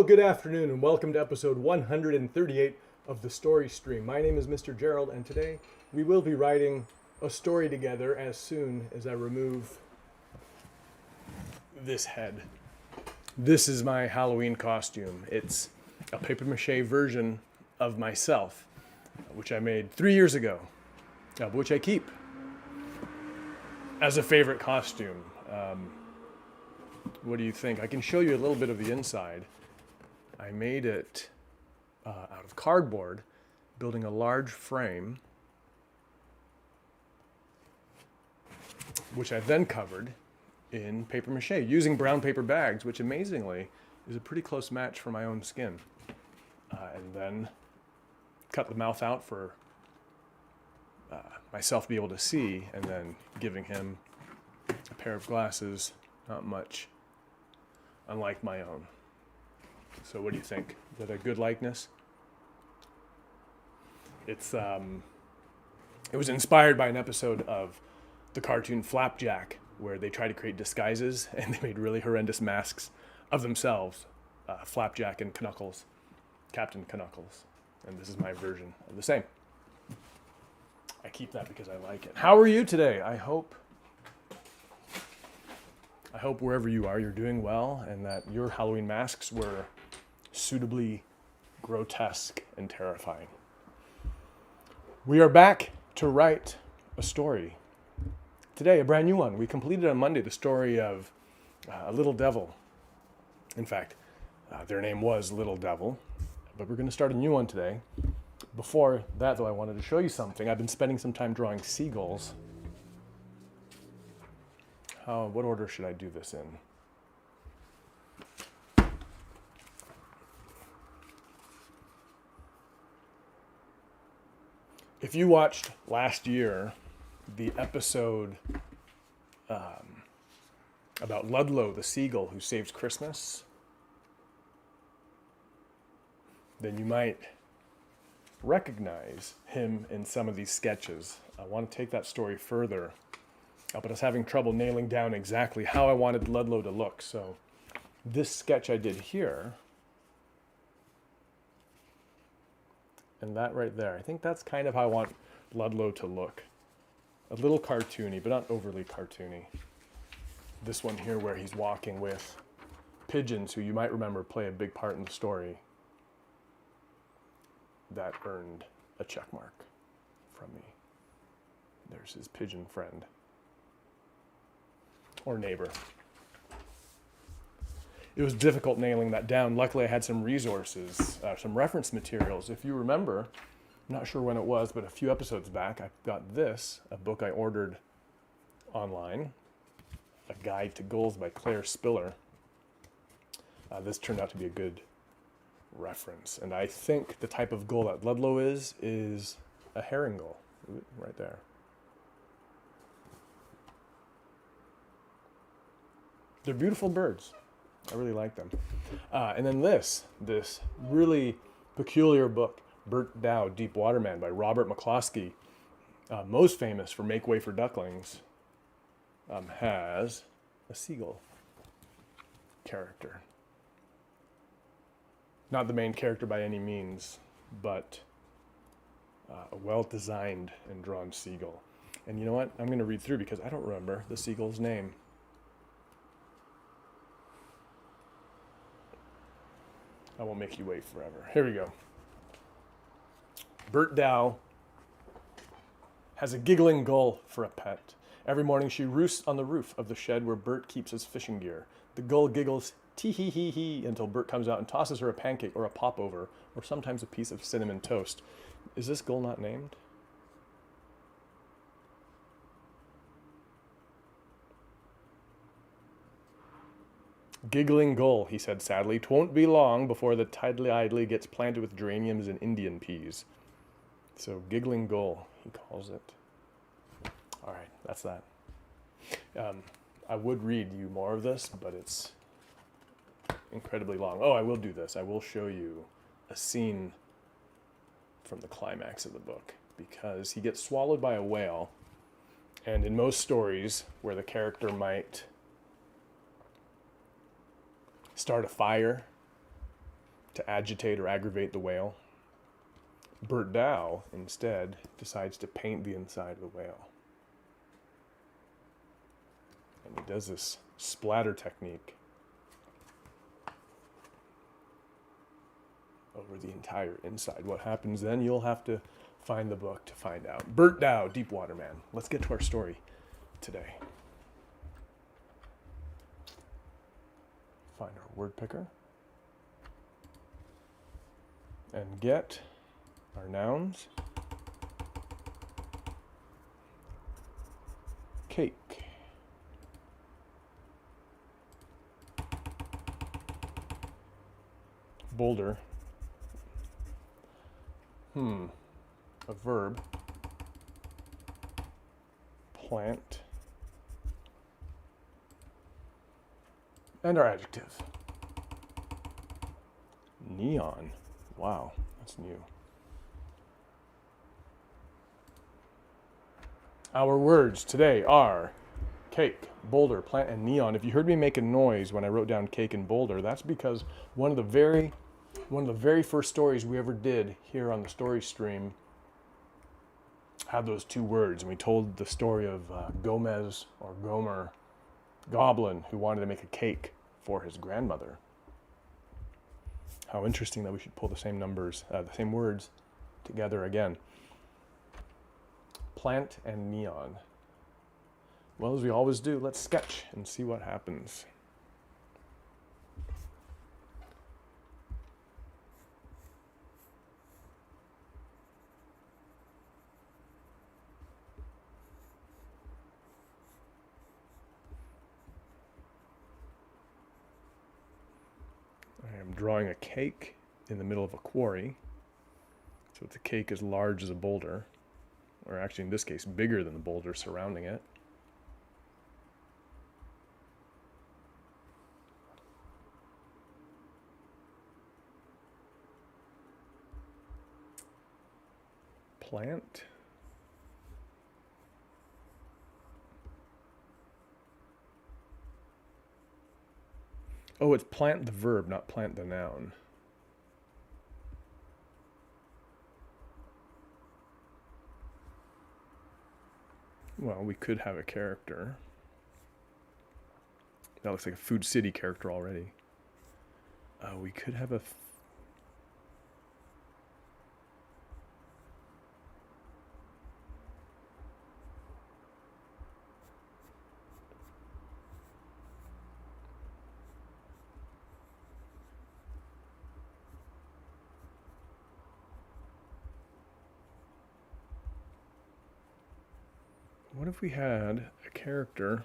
good afternoon, and welcome to episode 138 of the Story Stream. My name is Mr. Gerald, and today we will be writing a story together as soon as I remove this head. This is my Halloween costume. It's a papier-mâché version of myself, which I made 3 years ago, which I keep as a favorite costume. What do you think? I can show you a little bit of the inside. I made it out of cardboard, building a large frame, which I then covered in paper mache using brown paper bags, which amazingly is a pretty close match for my own skin. And then cut the mouth out for myself to be able to see, and then giving him a pair of glasses, not much unlike my own. So what do you think? Is that a good likeness? It was inspired by an episode of the cartoon Flapjack, where they try to create disguises and they made really horrendous masks of themselves. Flapjack and Knuckles, Captain Knuckles. And this is my version of the same. I keep that because I like it. How are you today? I hope wherever you are, you're doing well, and that your Halloween masks were suitably grotesque and terrifying. We are back to write a story. Today, a brand new one. We completed on Monday the story of a little devil. In fact, their name was Little Devil, but we're going to start a new one today. Before that, though, I wanted to show you something. I've been spending some time drawing seagulls. What order should I do this in? If you watched last year, the episode about Ludlow, the seagull who saves Christmas, then you might recognize him in some of these sketches. I want to take that story further, but I was having trouble nailing down exactly how I wanted Ludlow to look. So this sketch I did here, and that right there, I think that's kind of how I want Ludlow to look. A little cartoony, but not overly cartoony. This one here where he's walking with pigeons, who you might remember play a big part in the story, that earned a check mark from me. There's his pigeon friend. Or neighbor. It was difficult nailing that down. Luckily, I had some resources, some reference materials. If you remember, I'm not sure when it was, but a few episodes back, I got this, a book I ordered online, A Guide to Gulls by Claire Spiller. This turned out to be a good reference. And I think the type of gull that Ludlow is a herring gull, right there. They're beautiful birds. I really like them. And then this really peculiar book, Bert Dow, Deep Water Man by Robert McCloskey, most famous for Make Way for Ducklings, has a seagull character. Not the main character by any means, but a well-designed and drawn seagull. And you know what? I'm going to read through because I don't remember the seagull's name. I won't make you wait forever. Here we go. Bert Dow has a giggling gull for a pet. Every morning she roosts on the roof of the shed where Bert keeps his fishing gear. The gull giggles tee-hee-hee-hee until Bert comes out and tosses her a pancake or a popover, or sometimes a piece of cinnamon toast. Is this gull not named? Giggling gull, he said sadly. 'Twon't be long before the tiddly-idly gets planted with geraniums and Indian peas. So giggling gull, he calls it. All right, that's that. I would read you more of this, but it's incredibly long. Oh, I will do this. I will show you a scene from the climax of the book, because he gets swallowed by a whale, and in most stories where the character might start a fire to agitate or aggravate the whale. Bert Dow, instead, decides to paint the inside of the whale. And he does this splatter technique over the entire inside. What happens then, you'll have to find the book to find out. Bert Dow, Deepwater Man. Let's get to our story today. Find our word picker. And get our nouns. Cake. Boulder. A verb. Plant. And our adjective. Neon. Wow, that's new. Our words today are cake, boulder, plant, and neon. If you heard me make a noise when I wrote down cake and boulder, that's because one of the very first stories we ever did here on the story stream had those two words, and we told the story of Gomez or Gomer Goblin who wanted to make a cake for his grandmother. How interesting that we should pull the same numbers, the same words together again. Plant and neon. Well, as we always do, let's sketch and see what happens. I am drawing a cake in the middle of a quarry. So the cake is large as a boulder, or actually in this case bigger than the boulder surrounding it. Plant. Oh, it's plant the verb, not plant the noun. Well, we could have a character. That looks like a Food City character already. We could have a... What if we had a character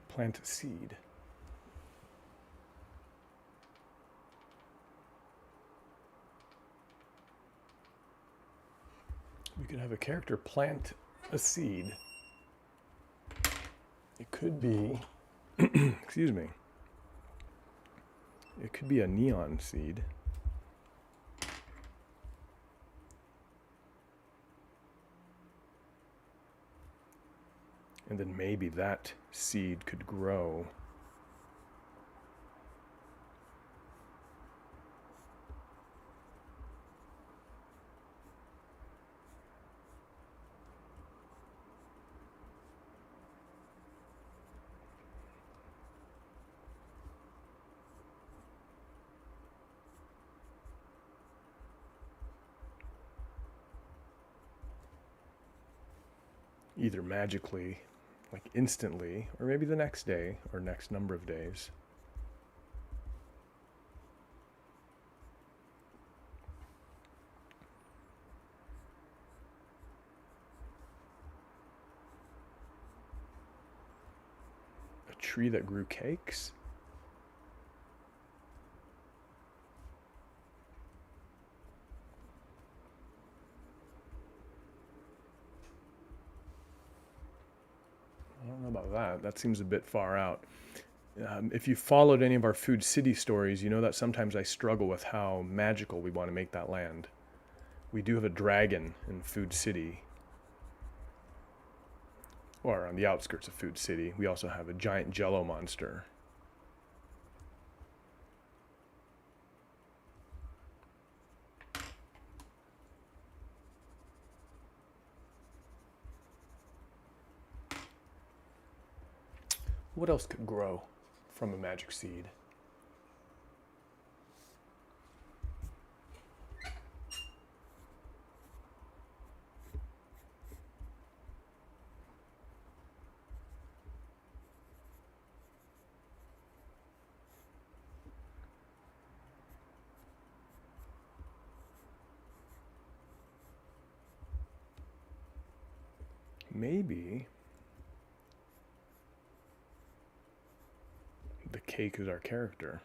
plant a seed? We could have a character plant a seed. It could be, excuse me, it could be a neon seed. And then maybe that seed could grow. Either magically, like instantly, or maybe the next day or next number of days. A tree that grew cakes? I don't know about that. That seems a bit far out. If you followed any of our Food City stories, you know that sometimes I struggle with how magical we want to make that land. We do have a dragon in Food City. or on the outskirts of Food City, we also have a giant jello monster. What else could grow from a magic seed? Maybe the cake is our character.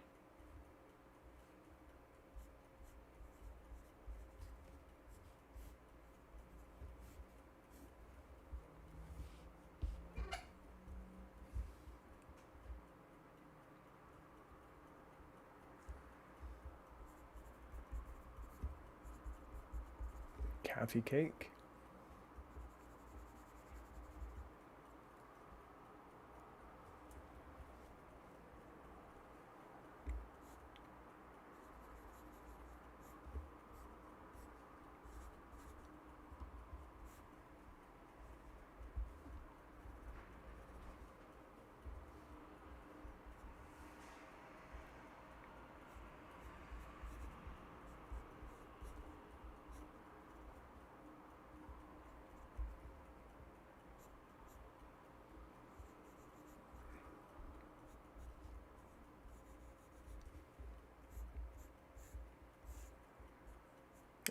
Kathy cake?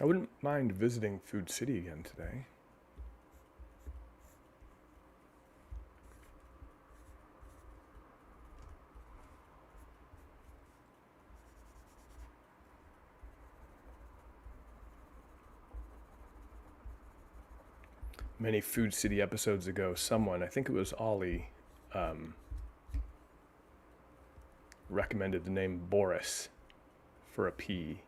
I wouldn't mind visiting Food City again today. Many Food City episodes ago, someone, I think it was Ollie, recommended the name Boris for a P.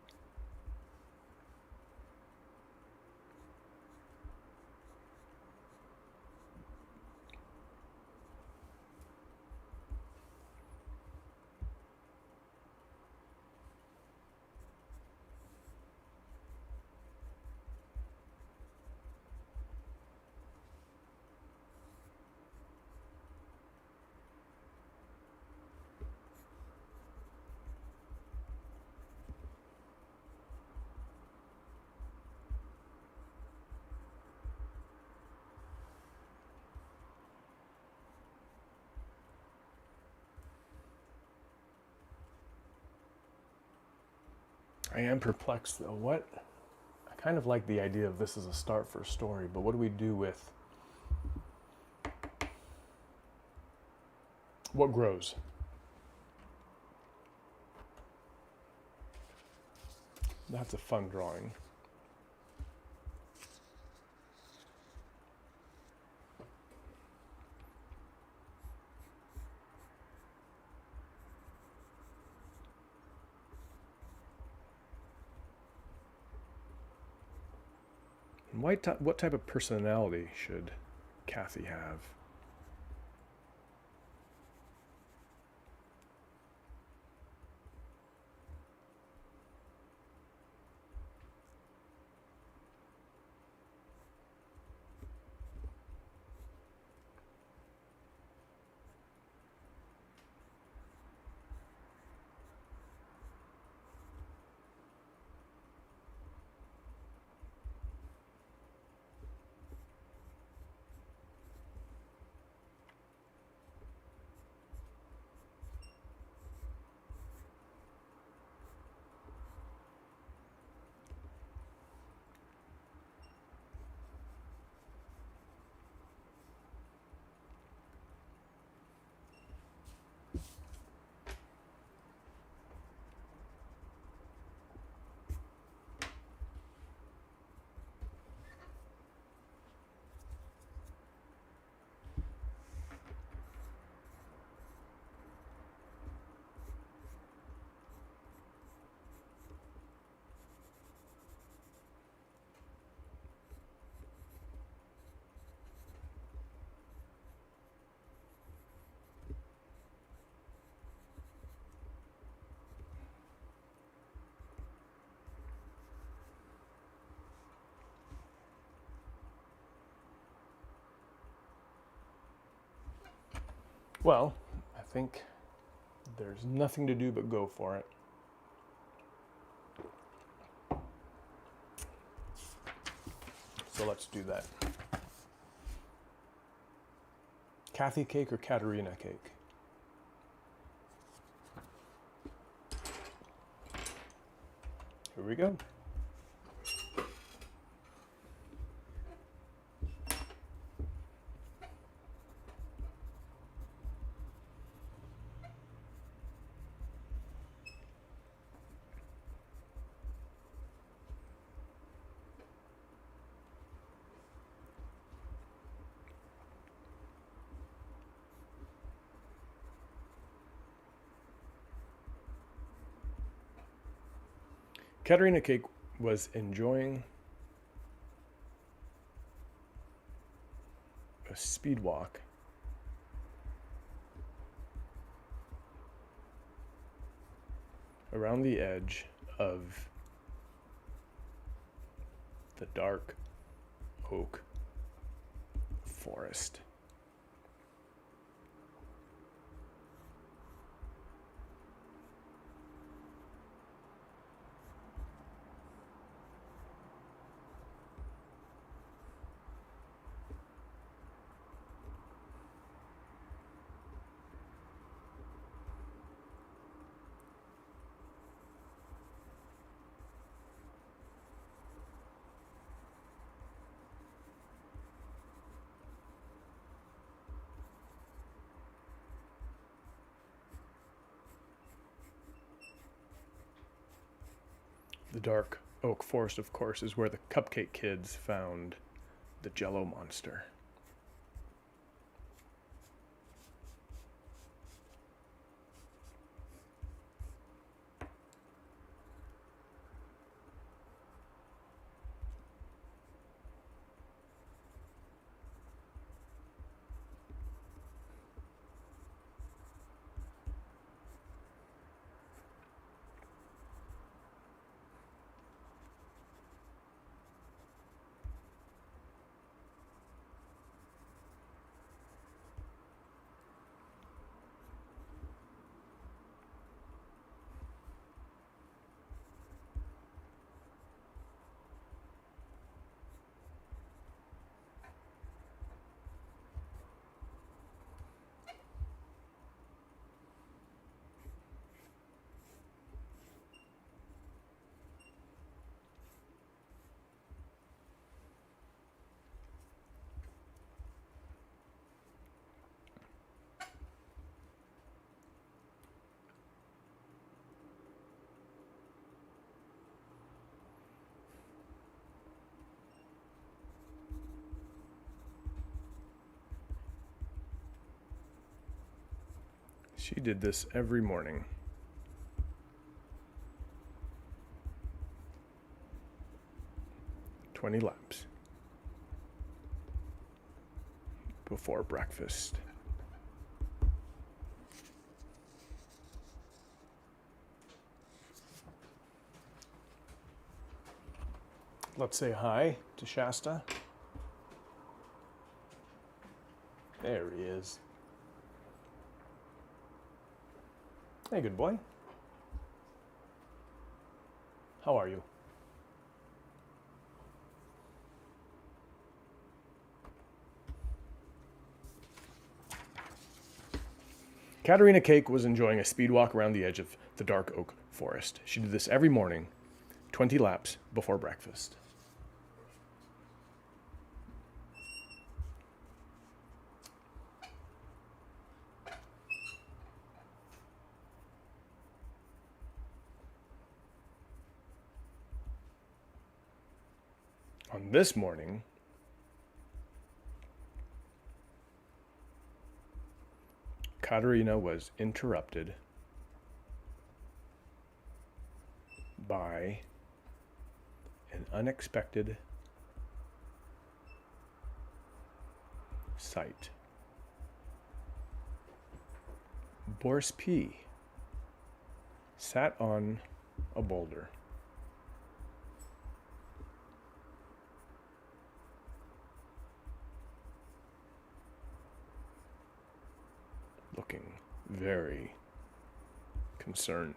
I am perplexed though. I kind of like the idea of this as a start for a story, but what do we do with what grows? That's a fun drawing. And what type of personality should Kathy have? Well, I think there's nothing to do but go for it. So let's do that. Kathy cake or Katerina cake? Here we go. Katerina Cake was enjoying a speed walk around the edge of the dark oak forest. The dark oak forest, of course, is where the Cupcake Kids found the Jello monster. She did this every morning. "20 laps before breakfast." Let's say hi to Shasta. There he is. Hey, good boy. How are you? Katerina Cake was enjoying a speed walk around the edge of the dark oak forest. She did this every morning, 20 laps before breakfast. On this morning, Katerina was interrupted by an unexpected sight. Boris P. sat on a boulder. looking very concerned.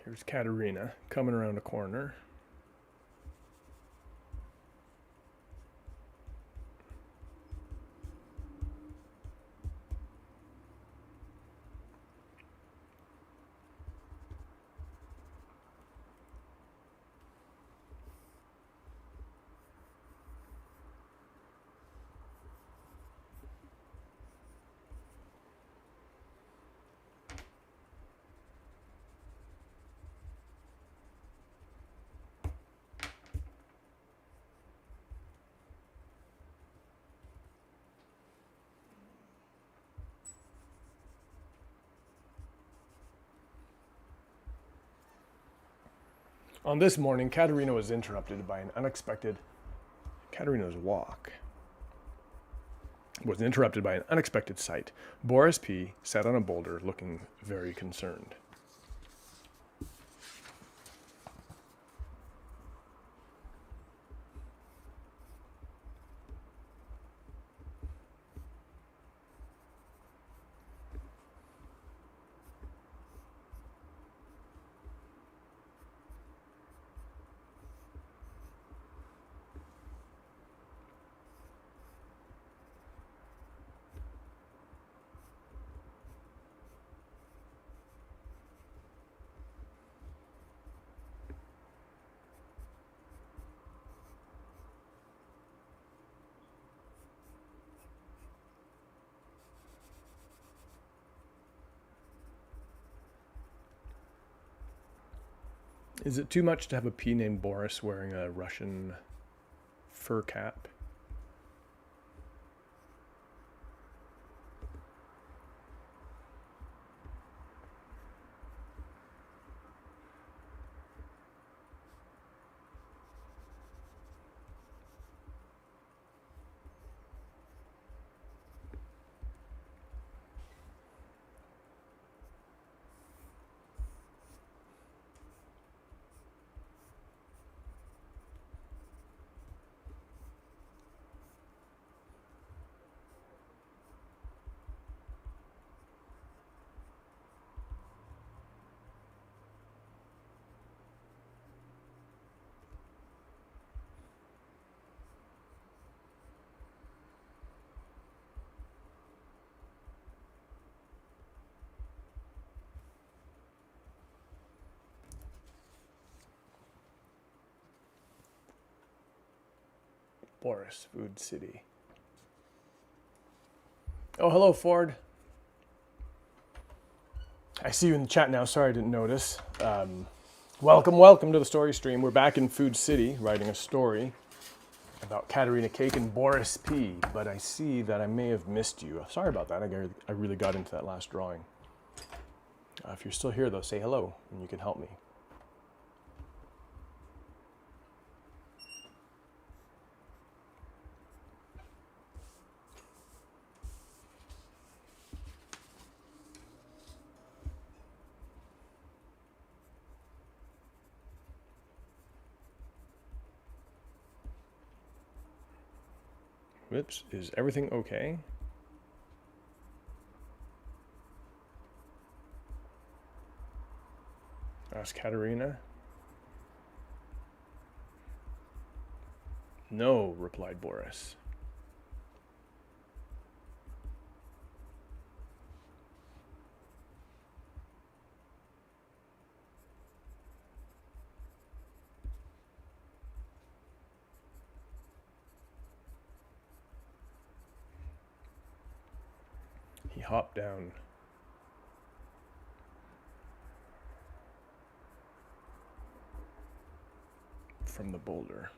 Here's Katerina coming around a corner. On this morning, Katerina was interrupted by an unexpected. Katerina's walk was interrupted by an unexpected sight. Boris P. sat on a boulder looking very concerned. Is it too much to have a P named Boris wearing a Russian fur cap? Boris, Food City. Oh, hello, Ford. I see you in the chat now. Sorry I didn't notice. Welcome to the story stream. We're back in Food City writing a story about Katerina Cake and Boris P. But I see that I may have missed you. Sorry about that. I really got into that last drawing. If you're still here, though, say hello and you can help me. Whoops, is everything okay? Asked Katerina. No, replied Boris. He hopped down. From the boulder.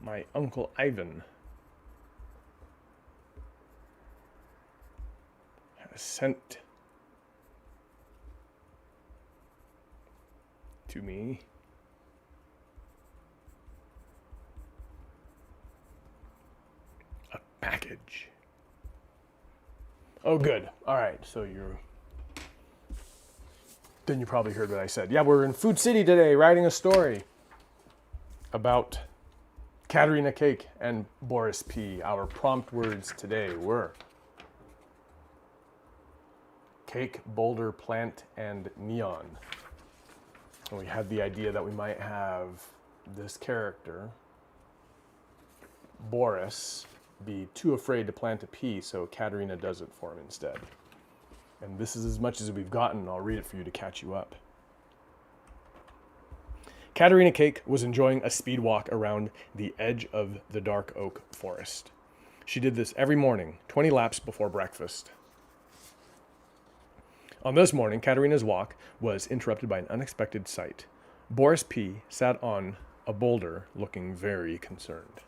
My Uncle Ivan has sent to me a package. Oh, good. All right, so then you probably heard what I said. Yeah, we're in Food City today writing a story about Katerina Cake and Boris P. Our prompt words today were cake, boulder, plant, and neon. And we had the idea that we might have this character, Boris, be too afraid to plant a pea, so Katerina does it for him instead. And this is as much as we've gotten. I'll read it for you to catch you up. Katerina Cake was enjoying a speed walk around the edge of the dark oak forest. She did this every morning, 20 laps before breakfast. On this morning, Katerina's walk was interrupted by an unexpected sight. Boris P. sat on a boulder looking very concerned.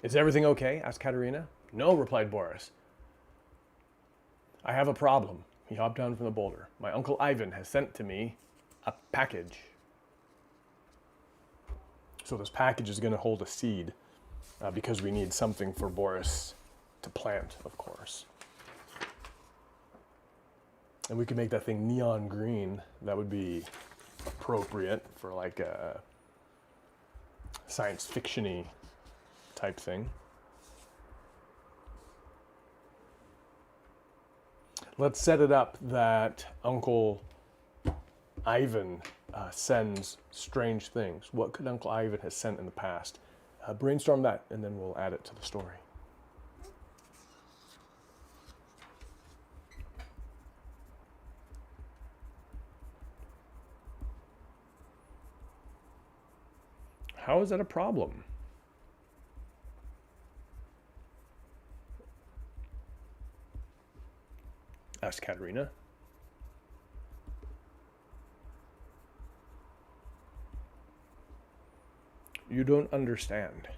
Is everything okay? Asked Katerina. No, replied Boris. I have a problem. He hopped down from the boulder. My Uncle Ivan has sent to me a package. So this package is going to hold a seed because we need something for Boris to plant, of course. And we could make that thing neon green. That would be appropriate for like a science fiction-y type thing. Let's set it up that Uncle Ivan sends strange things. What could Uncle Ivan have sent in the past? Brainstorm that, and then we'll add it to the story. How is that a problem? Asked Katerina. You don't understand,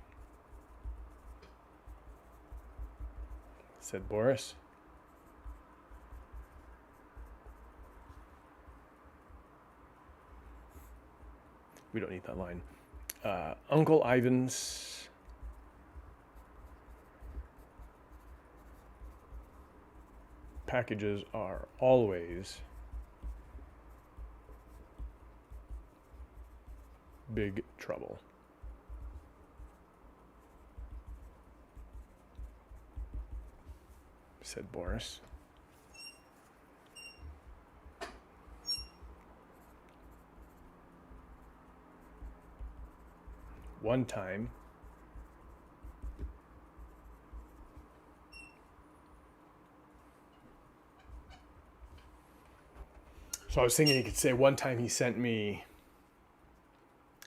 said Boris. We don't need that line. Uncle Ivan's packages are always big trouble. Said Boris. One time, So I was thinking you could say one time he sent me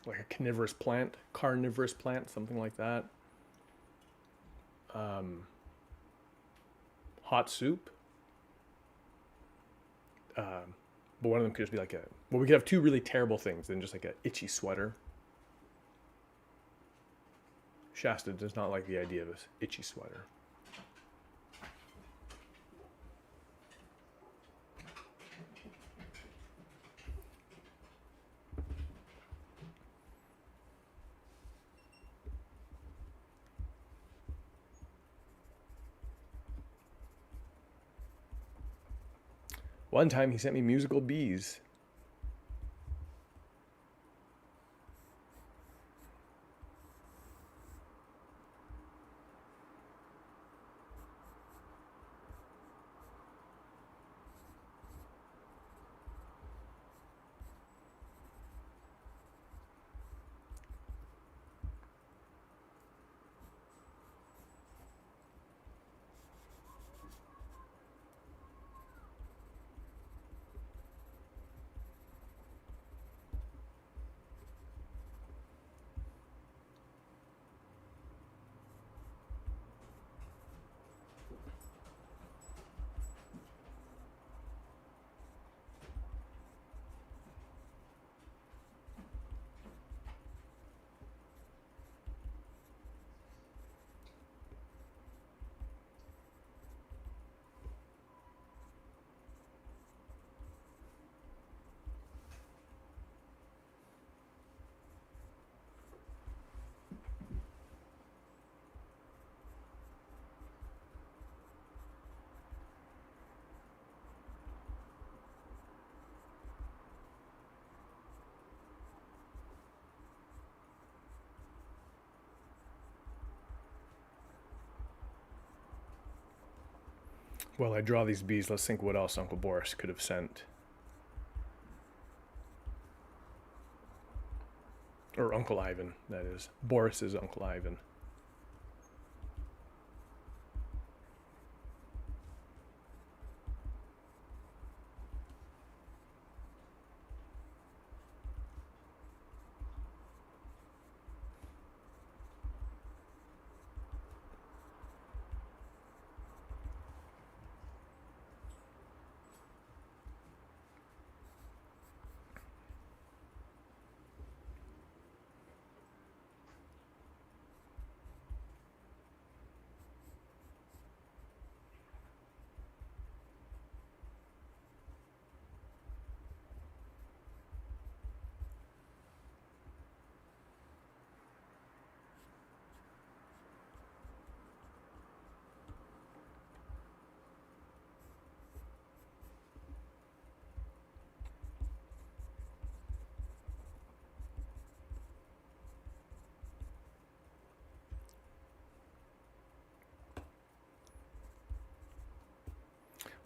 like a carnivorous plant, something like that. Hot soup. But one of them could just be like we could have two really terrible things, then just like a itchy sweater. Shasta does not like the idea of an itchy sweater. One time he sent me musical bees. While I draw these bees, let's think what else Uncle Boris could have sent. Or Uncle Ivan, that is. Boris is Uncle Ivan.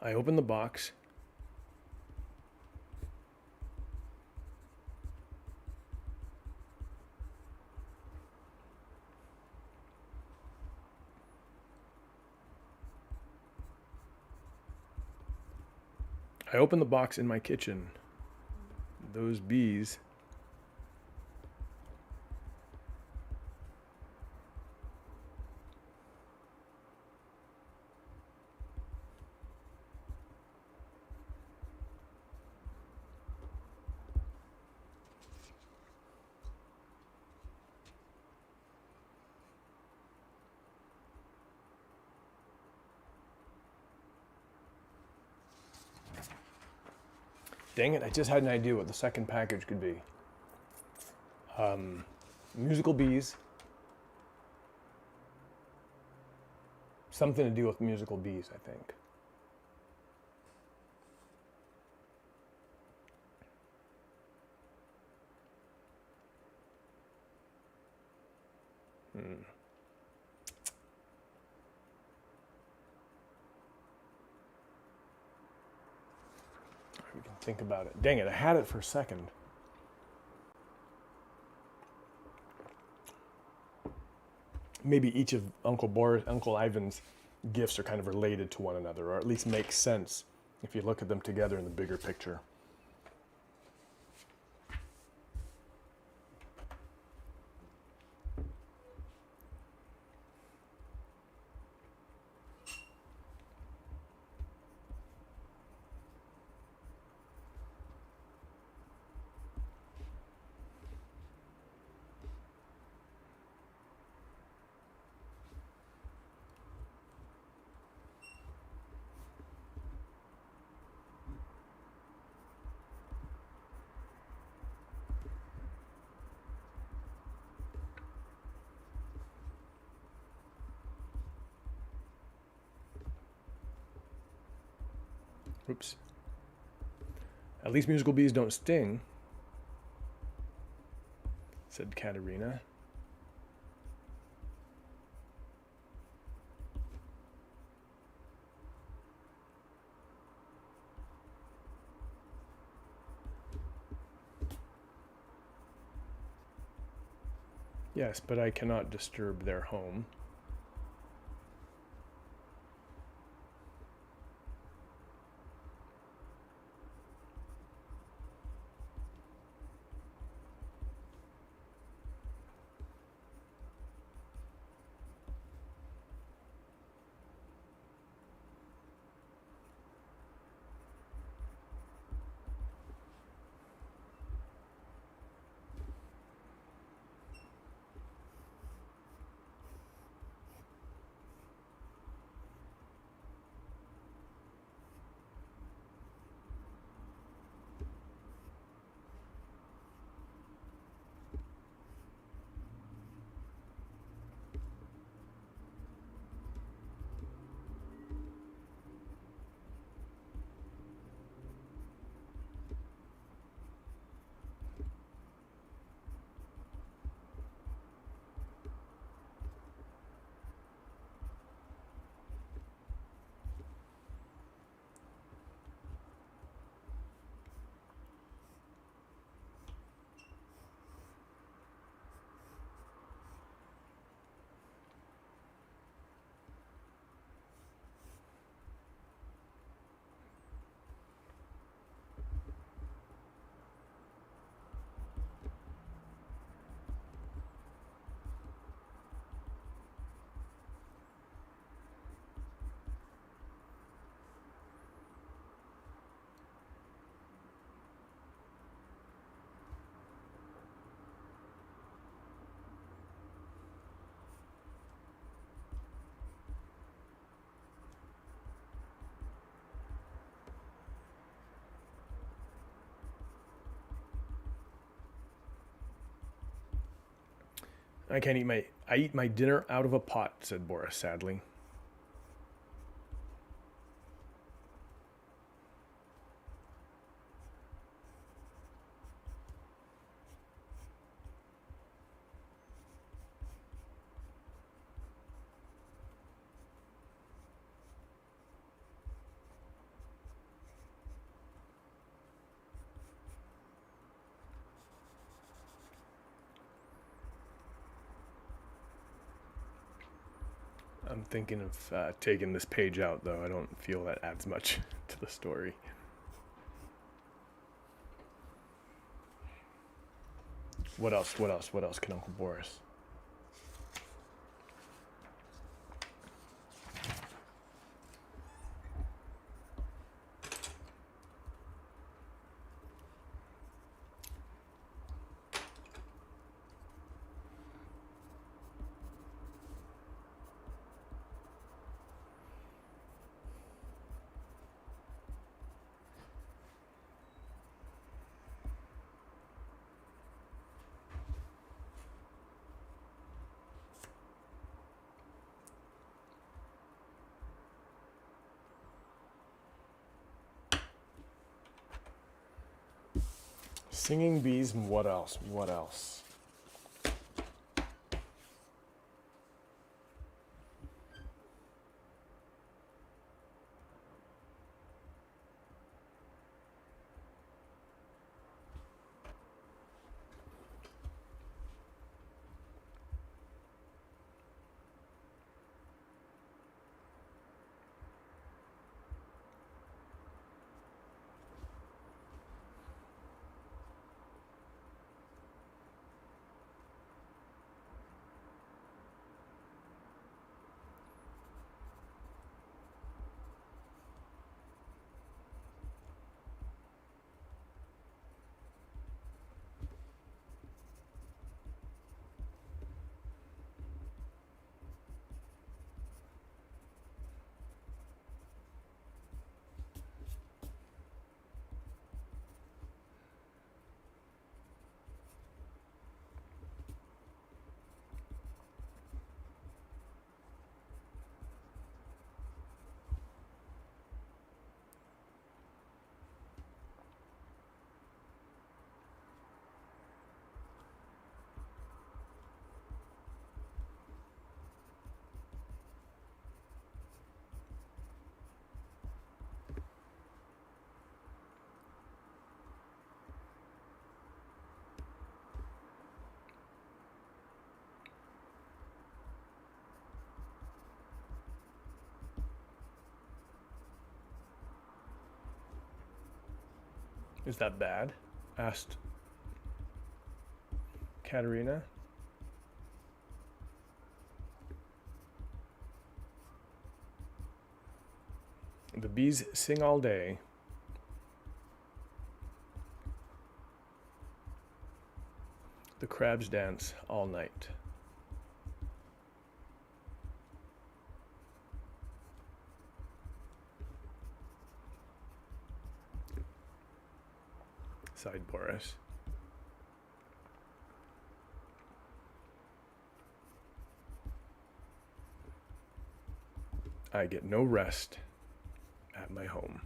I open the box. I open the box in my kitchen. Those bees. Dang it, I just had an idea what the second package could be. Musical bees. Something to do with musical bees, I think. We can think about it. Dang it, I had it for a second. Maybe each of Uncle Ivan's gifts are kind of related to one another, or at least make sense if you look at them together in the bigger picture. Oops. At least musical bees don't sting, said Katerina. Yes, but I cannot disturb their home. I eat my dinner out of a pot, said Boris sadly. I'm thinking of taking this page out, though. I don't feel that adds much to the story. What else can Uncle Boris? Singing bees, what else? What else? Is that bad? Asked Katerina. The bees sing all day. The crabs dance all night. Sighed Boris. I get no rest at my home.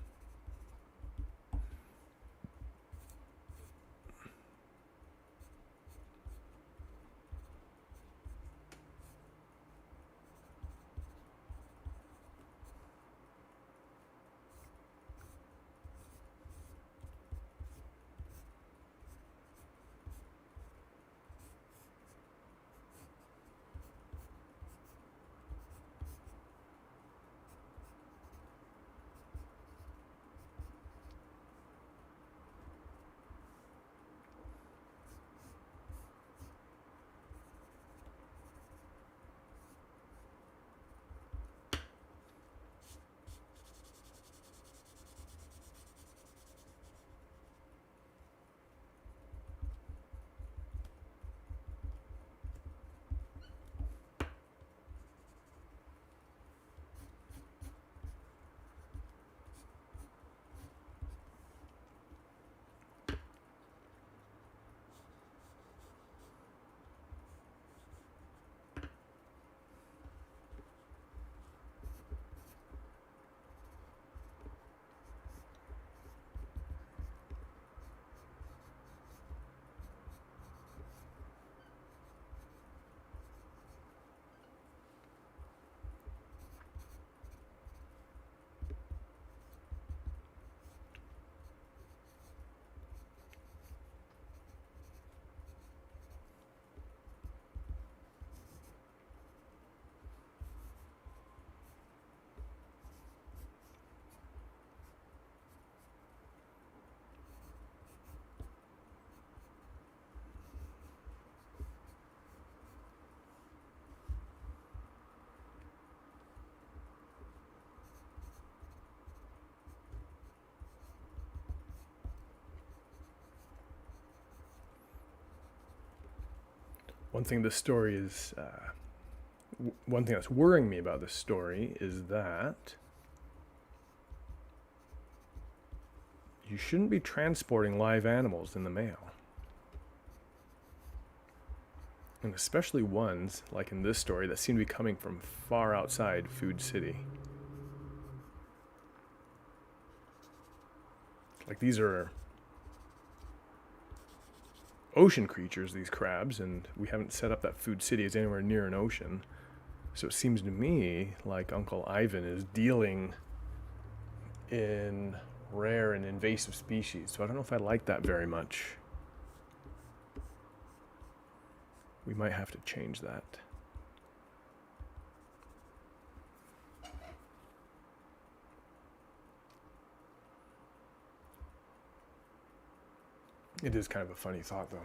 One thing this story is, one thing that's worrying me about this story is that you shouldn't be transporting live animals in the mail. And especially ones, like in this story, that seem to be coming from far outside Food City. Like these are ocean creatures, these crabs, and we haven't set up that Food City as anywhere near an ocean. So it seems to me like Uncle Ivan is dealing in rare and invasive species. So I don't know if I like that very much. We might have to change that. It is kind of a funny thought, though.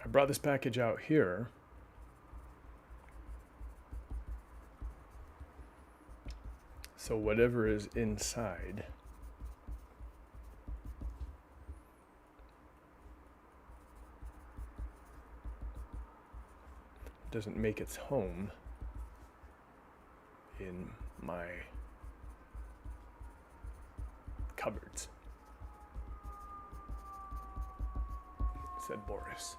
I brought this package out here. So whatever is inside doesn't make its home in my cupboards, said Boris.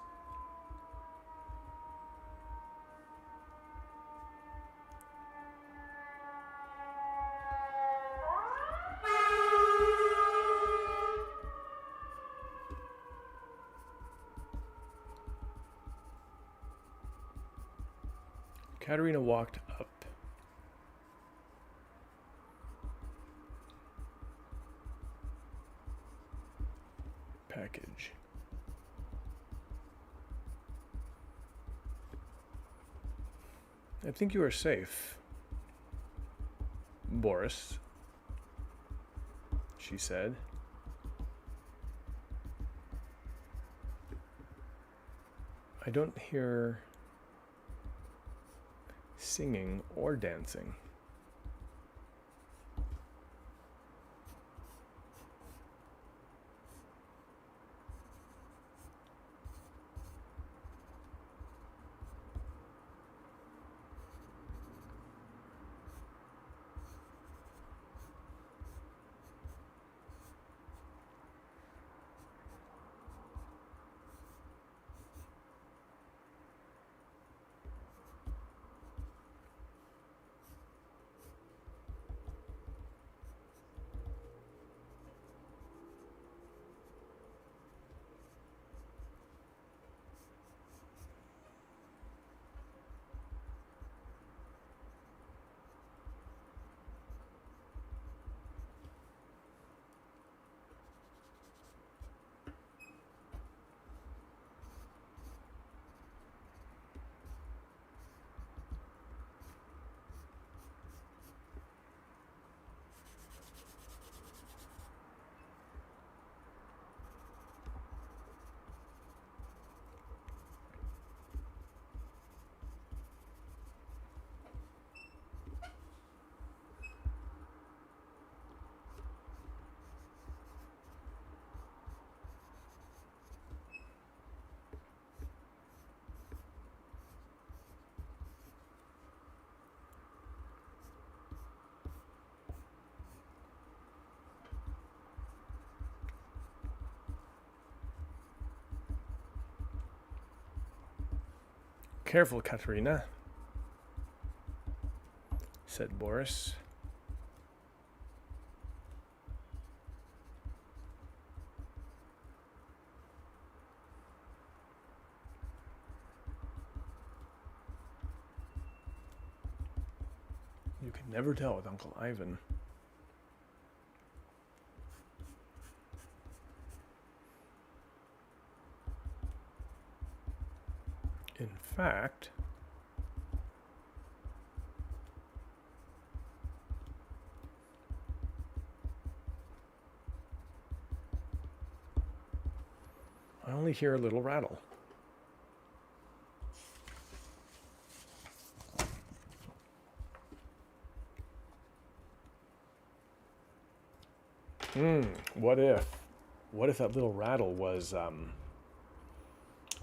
Katerina walked up package. I think you are safe, Boris, she said. I don't hear singing or dancing. Careful, Katerina, said Boris. You can never tell with Uncle Ivan. In fact, I only hear a little rattle. What if that little rattle was a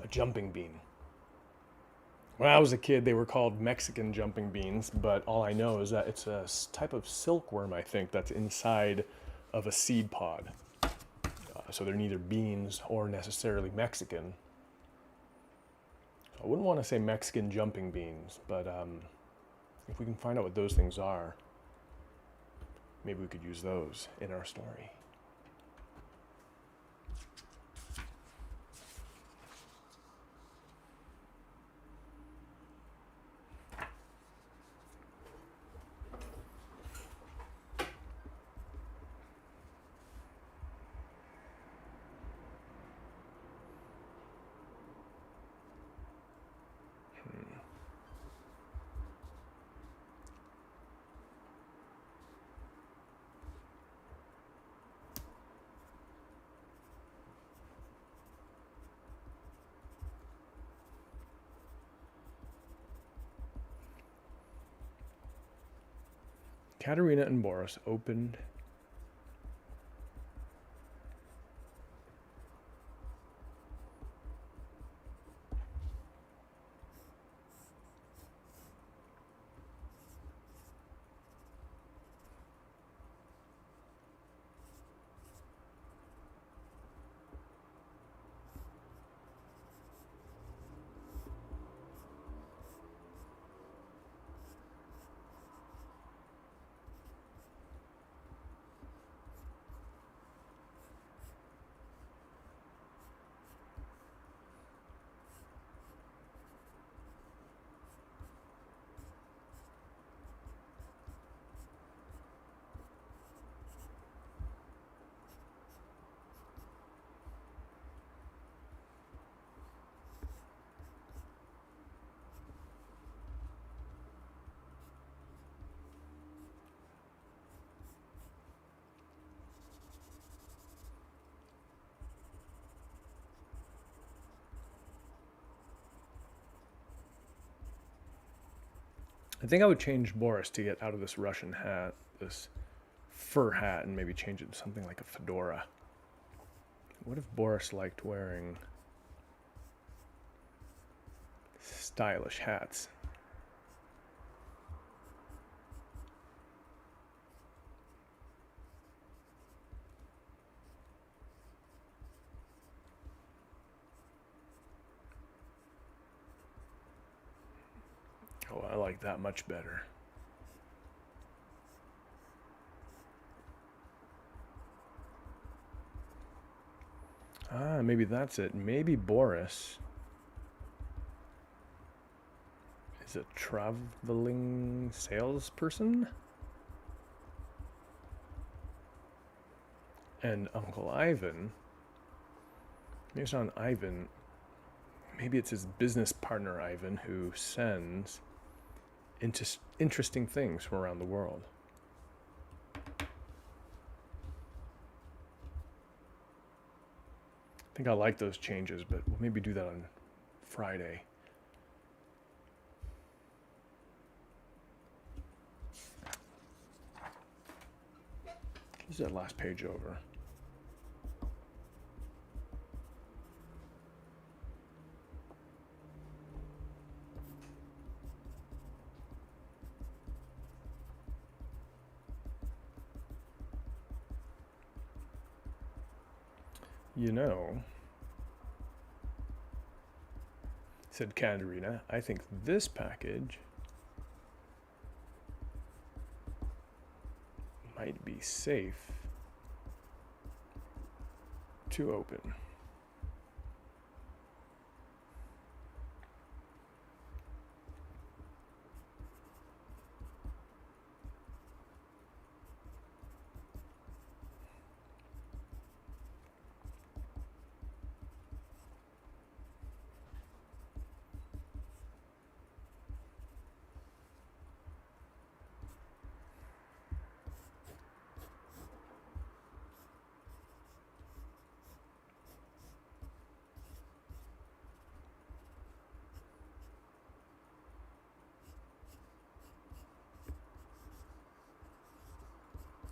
jumping bean? When I was a kid, they were called Mexican jumping beans, but all I know is that it's a type of silkworm, I think, that's inside of a seed pod. So they're neither beans or necessarily Mexican. So I wouldn't want to say Mexican jumping beans, but if we can find out what those things are, maybe we could use those in our story. Katerina and Boris opened I think I would change Boris to get out of this Russian hat, this fur hat, and maybe change it to something like a fedora. What if Boris liked wearing stylish hats? Oh, I like that much better. Ah, maybe that's it. Maybe Boris is a traveling salesperson? And Uncle Ivan, maybe it's not Ivan, maybe it's his business partner Ivan who sends interesting things from around the world. I think I like those changes, but we'll maybe do that on Friday. What's that last page over? You know, said Katerina, I think this package might be safe to open.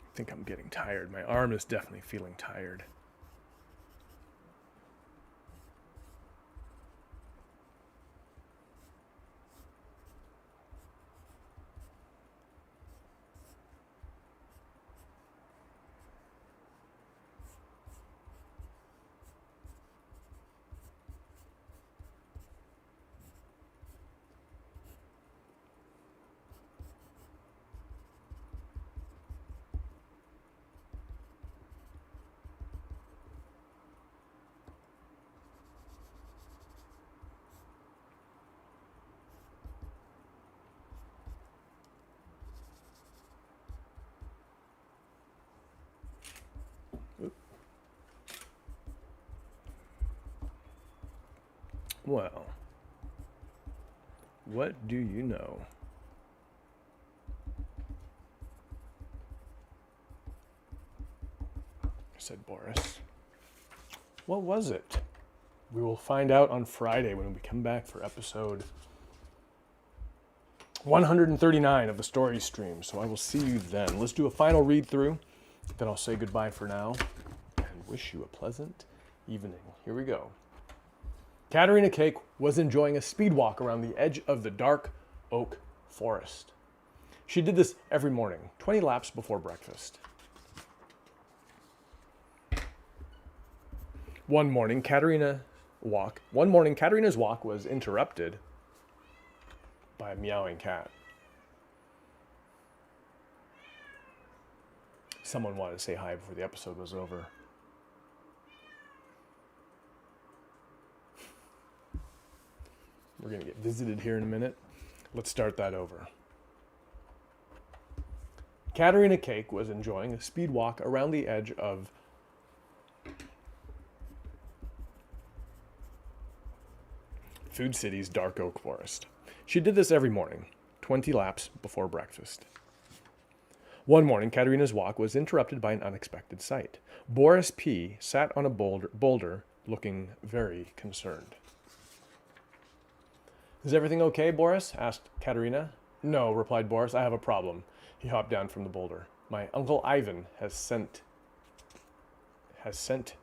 I think I'm getting tired. My arm is definitely feeling tired. Well, what do you know? Said Boris. What was it? We will find out on Friday when we come back for episode 139 of the story stream. So I will see you then. Let's do a final read through. Then I'll say goodbye for now and wish you a pleasant evening. Here we go. Katerina Cake was enjoying a speed walk around the edge of the dark oak forest. She did this every morning, 20 laps before breakfast. One morning, Katerina's walk was interrupted by a meowing cat. Someone wanted to say hi before the episode was over. We're going to get visited here in a minute. Let's start that over. Katerina Cake was enjoying a speed walk around the edge of Food City's dark oak forest. She did this every morning, 20 laps before breakfast. One morning, Katerina's walk was interrupted by an unexpected sight. Boris P. sat on a boulder looking very concerned. Is everything okay, Boris? Asked Katerina. No, replied Boris, I have a problem. He hopped down from the boulder. My Uncle Ivan has sent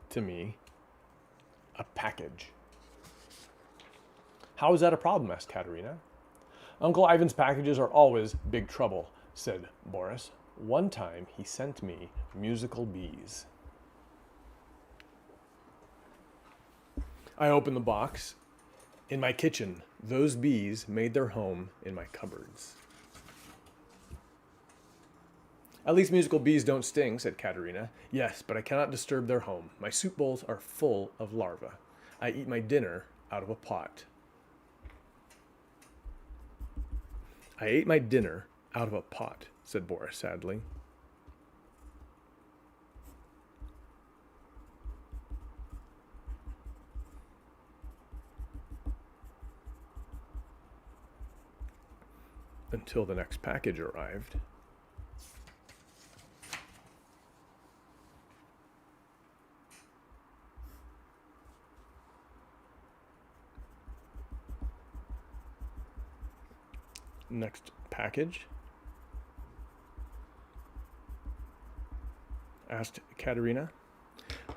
to me a package. How is that a problem? Asked Katerina. Uncle Ivan's packages are always big trouble, said Boris. One time he sent me musical bees. I opened the box. In my kitchen, those bees made their home in my cupboards. At least musical bees don't sting, said Katerina. Yes, but I cannot disturb their home. My soup bowls are full of larvae. I eat my dinner out of a pot. I ate my dinner out of a pot, said Boris sadly. Until the next package arrived. Next package? Asked Katerina.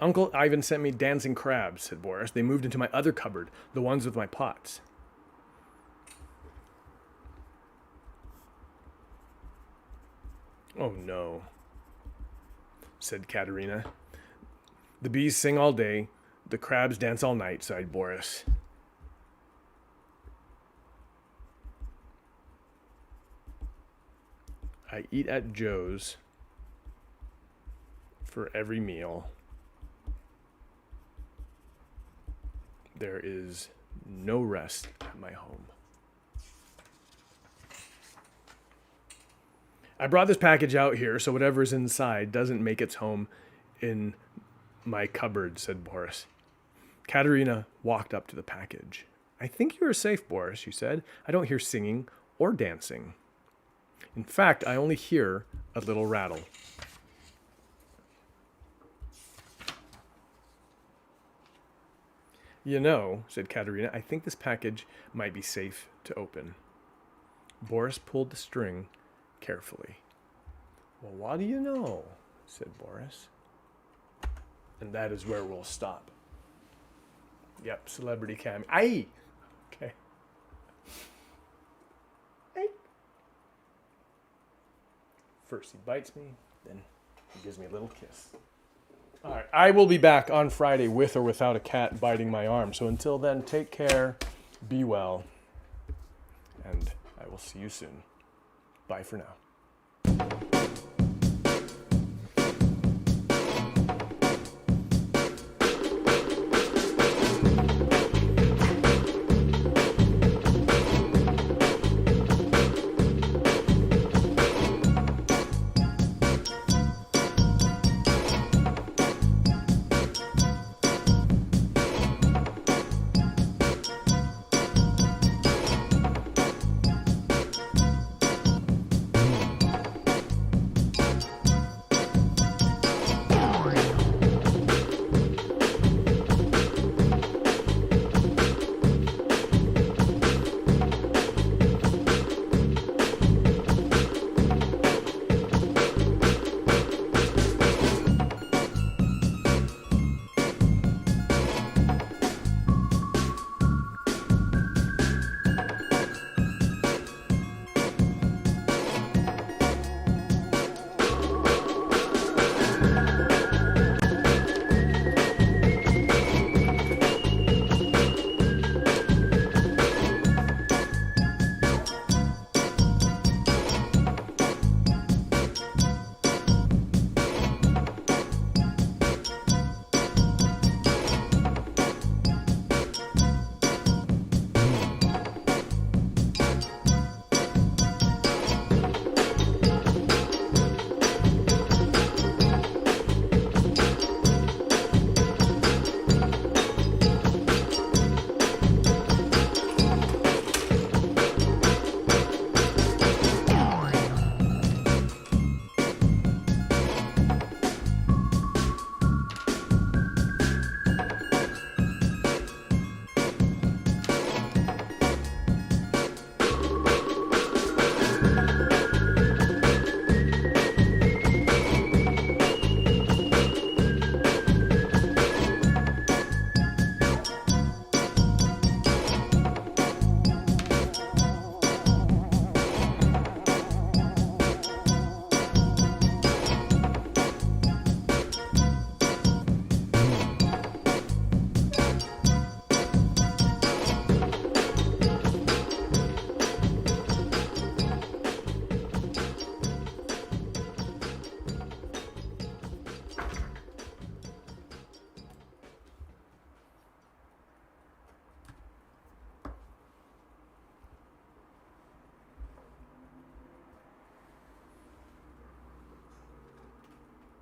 Uncle Ivan sent me dancing crabs, said Boris. They moved into my other cupboard, the ones with my pots. Oh no, said Katerina. The bees sing all day, the crabs dance all night, sighed Boris. I eat at Joe's for every meal. There is no rest at my home. I brought this package out here so whatever's inside doesn't make its home in my cupboard, said Boris. Katerina walked up to the package. I think you are safe, Boris, she said. I don't hear singing or dancing. In fact, I only hear a little rattle. You know, said Katerina, I think this package might be safe to open. Boris pulled the string carefully. Well, what do you know? Said Boris. And that is where we'll stop. Yep, celebrity cam. Aye! Okay. Aye. First he bites me, then he gives me a little kiss. All right, I will be back on Friday with or without a cat biting my arm. So until then, take care, be well, and I will see you soon. Bye for now.